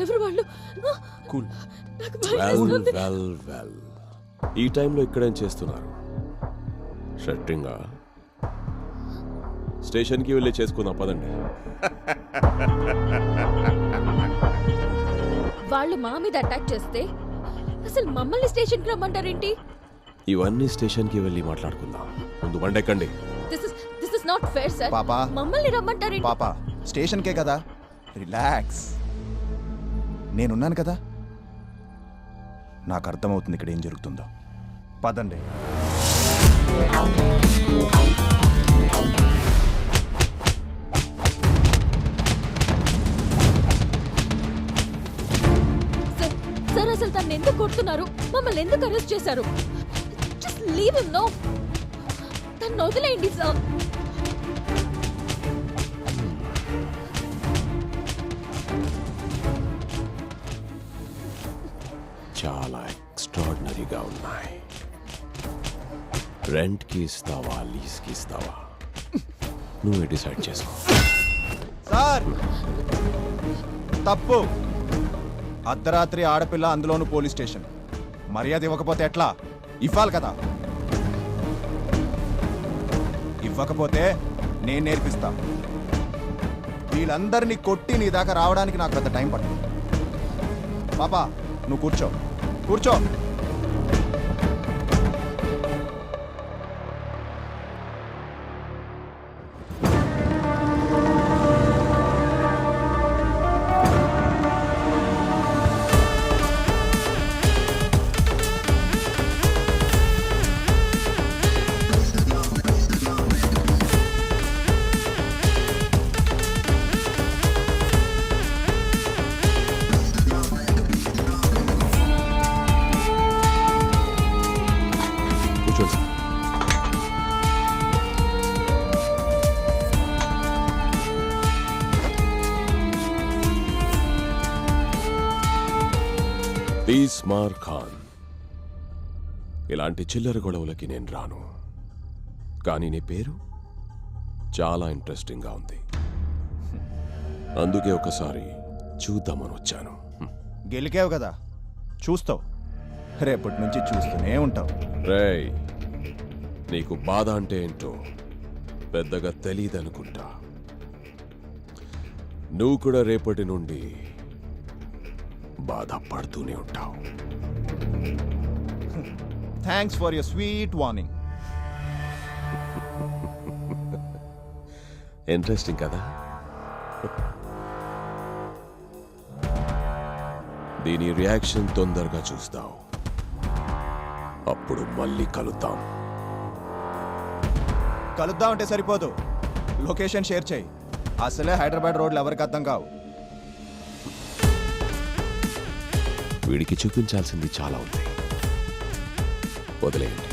ఎవరు వాళ్ళు? కూల్. నాకు భయమేస్తుంది. వెల్ ఈ టైంలో ఇక్కడేం చేస్తున్నారు? షట్టింగా? స్టేషన్కి వెళ్ళి చేసుకుందాం పదండి. వాళ్ళు మా మీద అటాక్ చేస్తే అసలు మమ్మల్ని స్టేషన్కి రమ్మంటారేంటి? ఇవన్నీ స్టేషన్కి వెళ్ళి మాట్లాడుకుందాం. ముందు బండెక్కండి. This is not fair sir. పాపా, మమ్మల్ని రమ్మంటారేంటి? పాపా స్టేషన్కే కదా, రిలాక్స్. నేనున్నాను కదా, నాకు అర్థమవుతుంది ఇక్కడ ఏం జరుగుతుందో. పదండి. సార్ అసలు తను ఎందుకు కొడుతున్నారు? మమ్మల్ని ఎందుకు అరెస్ట్ చేశారు? Just leave him. నో, తను వదిలేయండి సార్. చాలా ఎక్స్ట్రాడినరీగా ఉన్నాయి. రెంట్కి ఇస్తావా, లీజ్కి ఇస్తావా? నువ్వే డిసైడ్ చేసుకో. సార్ తప్పు. అర్ధరాత్రి ఆడపిల్ల, అందులోనూ పోలీస్ స్టేషన్. మర్యాద ఇవ్వకపోతే ఎట్లా? ఇవ్వాలి కదా. ఇవ్వకపోతే నేను నేర్పిస్తా. వీళ్ళందరినీ కొట్టి నీ దాకా రావడానికి నాకు పెద్ద టైం పడుతుంది. పాపా నువ్వు కూర్చో, కూర్చో. తీస్మార్ ఖాన్, ఇలాంటి చిల్లర గొడవలకి నేను రాను. కానీ నీ పేరు చాలా ఇంట్రెస్టింగ్గా ఉంది, అందుకే ఒకసారి చూద్దామని వచ్చాను. గెలికావు కదా, చూస్తావు. రేపటి నుంచి చూస్తూనే ఉంటావు. రేయ్, నీకు బాధ అంటే ఏంటో పెద్దగా తెలీదనుకుంటా. నువ్వు కూడా రేపటి నుండి బాధపడుతూనే ఉంటావు. Thanks for your sweet warning. Interesting కదా? దీని రియాక్షన్ తొందరగా చూస్తావు, అప్పుడు మళ్ళీ కలుద్దాం. కలుద్దామంటే సరిపోదు, లొకేషన్ షేర్ చేయి. అసలే హైదరాబాద్ రోడ్లు ఎవరికి అర్థం కావు. వీడికి చూపించాల్సింది చాలా ఉంది, వదిలేయండి.